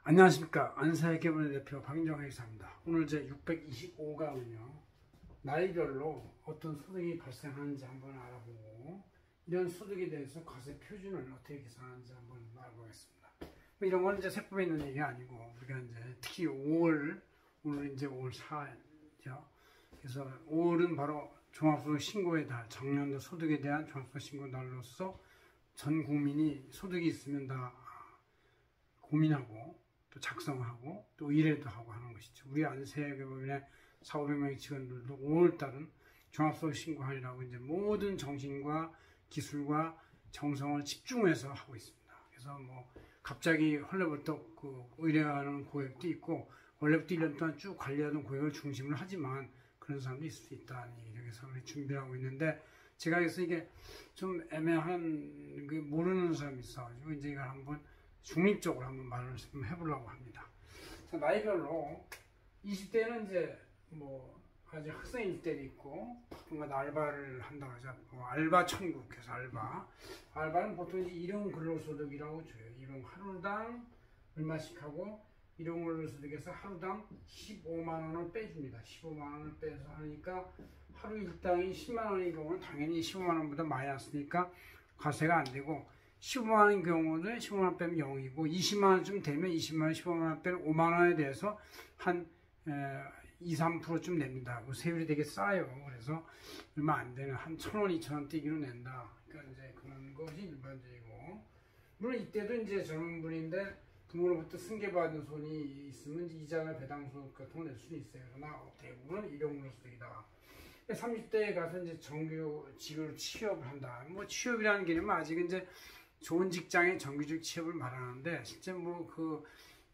안녕하십니까. 안사회계분의 대표 박인정 회계사입니다. 오늘 제 625강은요. 나이별로 어떤 소득이 발생하는지 한번 알아보고 이런 소득에 대해서 과세 표준을 어떻게 계산하는지 한번 알아보겠습니다. 이런 건 이제 세법에 있는 얘기가 아니고 우리가 이제 특히 5월, 오늘 이제 5월 4일이죠. 그래서 5월은 바로 종합소득 신고의 달, 정년도 소득에 대한 종합소득 신고 날로서 전 국민이 소득이 있으면 다 고민하고 또 작성하고 또 의뢰도 하고 하는 것이죠. 우리 안세회계법인의 4,500명의 직원들도 5월달은 종합소득 신고하려고 이제 모든 정신과 기술과 정성을 집중해서 하고 있습니다. 그래서 뭐 갑자기 헐레벌떡 의뢰하는 고객도 있고 원래부터 1년 동안 쭉 관리하던 고객을 중심으로 하지만 그런 사람도 있을 수 있다니 이렇게 해서 우리 준비를 하고 있는데 제가 그래서 이게 좀 애매한 모르는 사람이 있어가지고 이제 이걸 한번 중립적으로 한번 말을 좀 해보려고 합니다. 자, 나이별로 20대는 이제 뭐 아직 학생일 때도 있고 가끔가다 알바를 한다고 하죠. 알바 천국해서 알바는 보통 이제 일용 근로소득이라고 줘요. 일용 하루당 얼마씩 하고 일용 근로소득에서 하루당 15만 원을 빼줍니다. 15만 원을 빼서 하니까 하루 일당이 10만 원인 경우는 당연히 15만 원보다 많이 났으니까 과세가 안 되고 15만 원인 경우는 15만 원 빼면 0이고 20만 원쯤 되면 20만 원, 15만 원 빼면 5만 원에 대해서 한 2, 3%쯤 냅니다. 세율이 되게 싸요. 그래서 얼마 안 되는 한 1,000원, 2,000원 떼기로 낸다. 그러니까 이제 그런 것이 일반적이고 물론 이때도 이제 젊은 분인데 부모로부터 승계받은 손이 있으면 이자나 배당소득 같은 거 낼 수도 있어요. 그러나 대부분은 일용근로소득이다. 30대에 가서 이제 정규직으로 취업을 한다. 뭐 취업이라는 개념은 아직 이제 좋은 직장에 정규직 취업을 말하는데 실제 뭐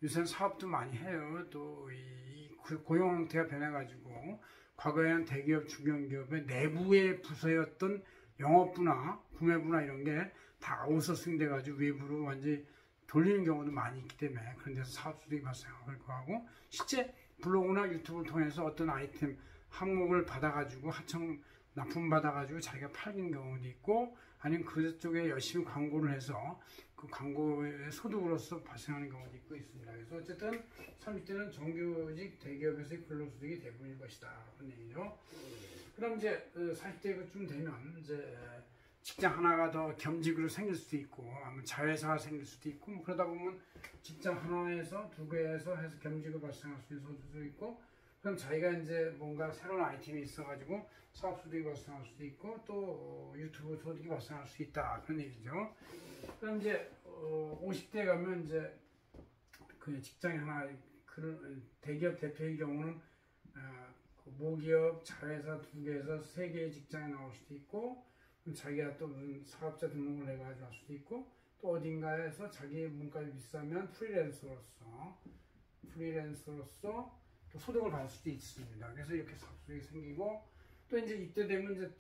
요새는 사업도 많이 해요. 또 이 고용 형태가 변해가지고 과거에는 대기업, 중견기업의 내부의 부서였던 영업부나 구매부나 이런 게 다 아웃소싱 돼가지고 외부로 완전히 돌리는 경우도 많이 있기 때문에 그런 데서 사업소득이 발생할 거하고 실제 블로그나 유튜브를 통해서 어떤 아이템 항목을 받아가지고 하청 납품받아가지고 자기가 팔린 경우도 있고 아니면 그쪽에 열심히 광고를 해서 그 광고의 소득으로서 발생하는 경우도 있고 있습니다. 그래서 어쨌든 30대는 정규직 대기업에서의 근로소득이 대부분일 것이다. 그런 얘기죠. 그럼 이제 40대쯤 되면 이제 직장 하나가 더 겸직으로 생길 수도 있고 아니면 자회사가 생길 수도 있고 뭐 그러다 보면 직장 하나에서 두 개에서 해서 겸직을 발생할 수 있는 소득도 있고 그럼 자기가 이제 뭔가 새로운 아이템이 있어가지고 사업소득이 발생할 수도 있고 또 유튜브 소득이 발생할 수 있다. 그런 얘기죠. 그럼 이제 50대에 가면 이제 그 직장이 하나, 대기업 대표의 경우는 모기업, 자회사 두 개에서 세 개의 직장에 나올 수도 있고 자기가 또 무슨 사업자 등록을 해가지고 할 수도 있고 또 어딘가에서 자기 문까지 비싸면 프리랜서로서 또 소득을 받을 수도 있습니다. 그래서 이렇게 사업소득이 생기고 또 이제 이때 되면 이제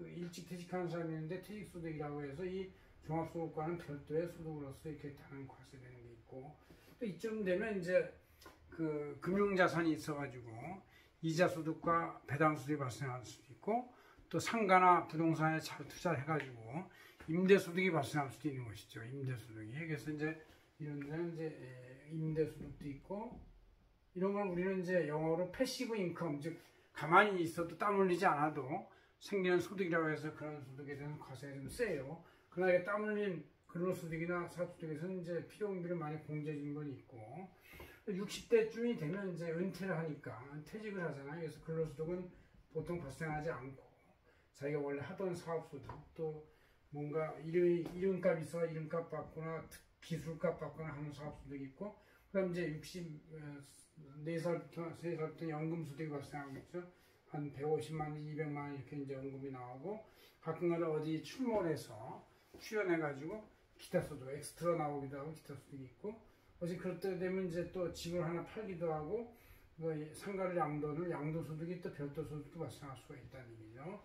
일찍 퇴직하는 사람이 있는데 퇴직소득이라고 해서 이 종합소득과는 별도의 소득으로서 이렇게 다른 과세되는 게 있고 또 이쯤 되면 이제 그 금융자산이 있어가지고 이자소득과 배당소득이 발생할 수도 있고 또 상가나 부동산에 잘 투자를 해가지고 임대소득이 발생할 수도 있는 것이죠. 임대소득이. 그래서 이제 이런 데는 이제 임대소득도 있고 이런 건 우리는 이제 영어로 패시브 인컴, 즉 가만히 있어도 땀 흘리지 않아도 생기는 소득이라고 해서 그런 소득에 대한 과세가 좀 세요. 그러나 땀 흘린 근로소득이나 사업소득에서는 이제 필요용비를 많이 공제해주는 건 있고 60대쯤이 되면 이제 은퇴를 하니까 퇴직을 하잖아요. 그래서 근로소득은 보통 발생하지 않고 자기가 원래 하던 사업소득 또 뭔가 이름값 있어 이름값 받거나 기술값 받거나 하는 사업소득이 있고 그럼 이제 64살부터 3살부터 연금소득이 발생하겠죠. 한 150만 원, 200만 원 이렇게 이제 연금이 나오고 가끔가다 어디 출몰해서 출연해가지고 기타 소득, 엑스트라 나오기도 하고 기타 소득이 있고 어제 그럴 때 되면 이제 또 집을 하나 팔기도 하고 상가를 양도는 양도소득이 또 별도소득도 발생할 수가 있다는 얘기죠.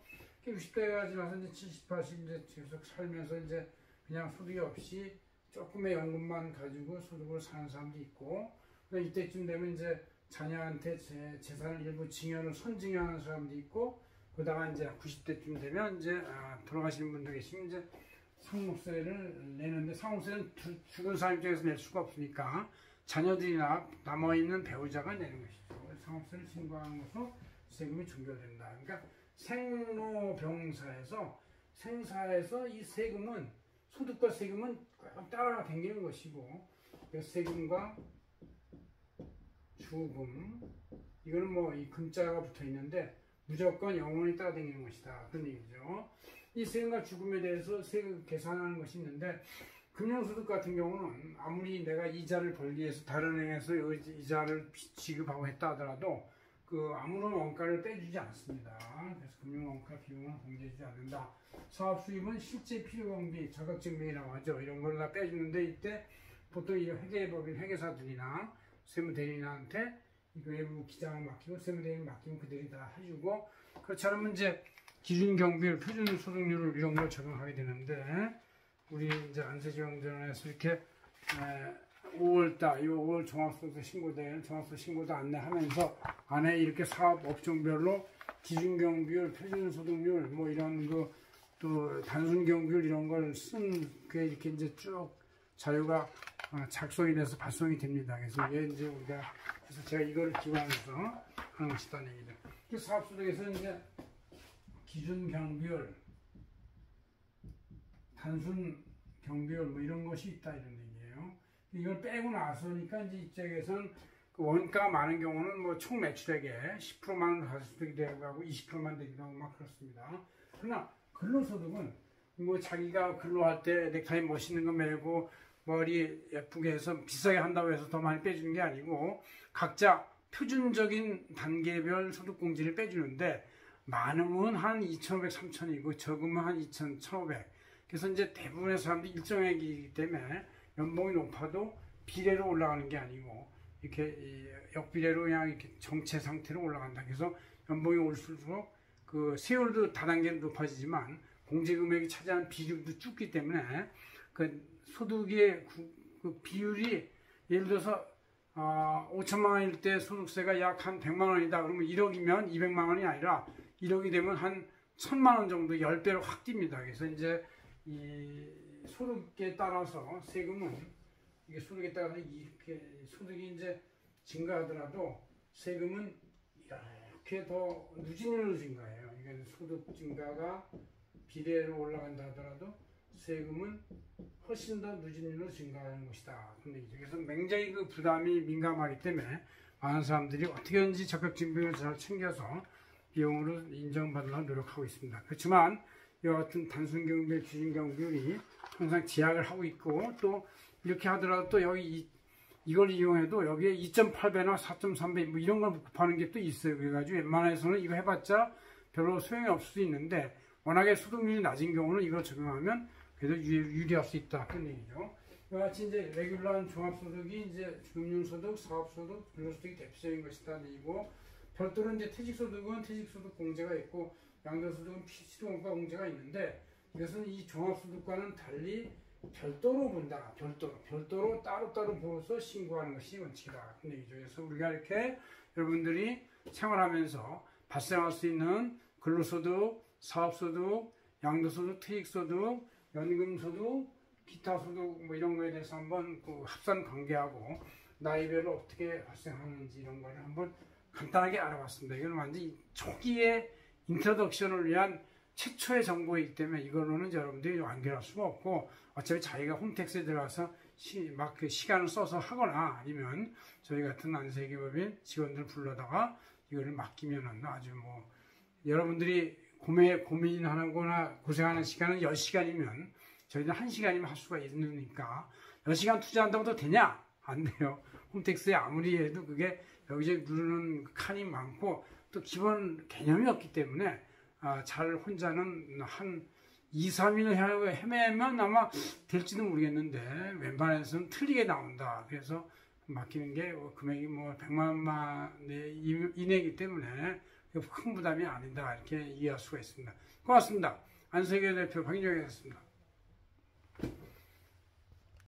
60대가 지나서 이제 70, 80 이제 계속 살면서 이제 그냥 소득이 없이 조금의 연금만 가지고 소득을 사는 사람도 있고 이때쯤 되면 이제 자녀한테 재산을 일부 증여를 선증여하는 사람도 있고 그러다가 이제 90대쯤 되면 이제 돌아가시는 분도 계시면 이제 상속세를 내는데 상속세는 죽은 사람 입장에서 낼 수가 없으니까 자녀들이나 남아있는 배우자가 내는 것이죠. 상업세를 신고하는 것으로 세금이 종결된다. 그러니까 생로병사에서 생사에서 이 세금은 소득과 세금은 꼭 따라 다니는 것이고, 세금과 주금, 이거는 뭐 이 금자가 붙어 있는데 무조건 영원히 따라다니는 것이다, 그런 얘기죠. 이 세금과 주금에 대해서 세금 계산하는 것이 있는데, 금융소득 같은 경우는 아무리 내가 이자를 벌기 위해서 다른 은행에서 이자를 지급하고 했다 하더라도 그 아무런 원가를 빼주지 않습니다. 그래서 금융원가 비용은 공제해주지 않는다. 사업수입은 실제 필요경비, 자격증명이라고 하죠. 이런 걸 다 빼주는데, 이때 보통 이 회계법인 회계사들이나 세무대리인한테 외부 기장을 맡기고 세무대리인 맡기면 그들이 다 해주고, 그렇지 않으면 이제 기준경비율, 표준소득률을 이런 걸 적용하게 되는데, 우리 이제 안세지원전에서 이렇게 5월달, 이 5월 종합소득세 신고대회는 종합소득세 신고도 안내하면서 안에 이렇게 사업 업종별로 기준경비율, 표준소득률, 뭐 이런 또 단순경비율 이런 걸 쓴 게 이렇게 이제 쭉 자료가 작성이 돼서 발송이 됩니다. 그래서 이게 이제 우리가 그래서 제가 이걸 기반해서 하는 것이다는 얘기죠. 그 사업소득에서 이제 기준경비율, 단순 경비율 뭐 이런 것이 있다 이런 얘기예요. 이걸 빼고 나서니까 이제 이쪽에서는 그 원가가 많은 경우는 뭐 총 매출액에 10%만 가질 수도 되기도 하고 20%만 되기도 하고 막 그렇습니다. 그러나 근로소득은 뭐 자기가 근로할 때 넥타이 멋있는 거 매고 머리 예쁘게 해서 비싸게 한다고 해서 더 많이 빼주는 게 아니고 각자 표준적인 단계별 소득공제를 빼주는데 많으면 한 2,500, 3,000이고 적으면 한 2,000, 1,500. 그래서 이제 대부분의 사람들이 일정액이기 때문에 연봉이 높아도 비례로 올라가는 게 아니고 이렇게 역비례로 그냥 이렇게 정체 상태로 올라간다. 그래서 연봉이 올수록 그 세율도 다단계로 높아지지만 공제 금액이 차지하는 비율도 줄기 때문에 그 소득의 그 비율이 예를 들어서 5천만 원일 때 소득세가 약 한 100만 원이다. 그러면 1억이면 200만 원이 아니라 1억이 되면 한 1,000만 원 정도 10배로 확 뜁니다. 그래서 이제 이 소득에 따라서 세금은 이게 소득에 따라서 이렇게 소득이 이제 증가하더라도 세금은 이렇게 더 누진율로 증가해요. 이건 소득 증가가 비례로 올라간다 하더라도 세금은 훨씬 더 누진율로 증가하는 것이다. 그래서 굉장히 그 부담이 민감하기 때문에 많은 사람들이 어떻게든지 적격증명을 잘 챙겨서 비용으로 인정받으려고 노력하고 있습니다. 그렇지만 이와 같은 단순경비율, 기준경비율이 항상 제약을 하고 있고 또 이렇게 하더라도 또 여기 이걸 이용해도 여기에 2.8배나 4.3배 뭐 이런 걸 곱하는 게 또 있어요. 그래가지고 웬만해서는 이거 해봤자 별로 소용이 없을 수 있는데 워낙에 소득률이 낮은 경우는 이걸 적용하면 그래도 유리할 수 있다. 그런 얘기죠. 이와 같이 이제 레귤러한 종합소득이 이제 금융소득, 사업소득, 근로소득이 대표적인 것이다. 얘기고 별도로 이제 퇴직소득은 퇴직소득 공제가 있고 양도소득은 실용원가 공제가 있는데 이것은 이 종합소득과는 달리 별도로 본다. 별도로 따로따로 보고서 신고하는 것이 원칙이다. 그런 얘기죠. 그래서 우리가 이렇게 여러분들이 생활하면서 발생할 수 있는 근로소득, 사업소득, 양도소득, 퇴직소득, 연금소득, 기타소득 뭐 이런 거에 대해서 한번 그 합산 관계하고 나이별로 어떻게 발생하는지 이런 거를 한번 간단하게 알아봤습니다. 이건 완전히 초기의 인트로덕션을 위한 최초의 정보이기 때문에 이걸로는 여러분들이 완결할 수가 없고 어차피 자기가 홈택스에 들어가서 막 그 시간을 써서 하거나 아니면 저희 같은 안세계법인 직원들 불러다가 이거를 맡기면은 아주 뭐 여러분들이 고민하는 거나 고생하는 시간은 10시간이면 저희는 1시간이면 할 수가 있으니까 10시간 투자한다고 도 되냐? 안 돼요. 홈택스에 아무리 해도 그게 여기저기 누르는 칸이 많고 또 기본 개념이 없기 때문에 잘 혼자는 한 2, 3일 헤매면 아마 될지도 모르겠는데 웬만해서는 틀리게 나온다. 그래서 맡기는 게 금액이 뭐 100만 원 이내이기 때문에 큰 부담이 아니다. 이렇게 이해할 수가 있습니다. 고맙습니다. 안세계 대표 박인정이었습니다.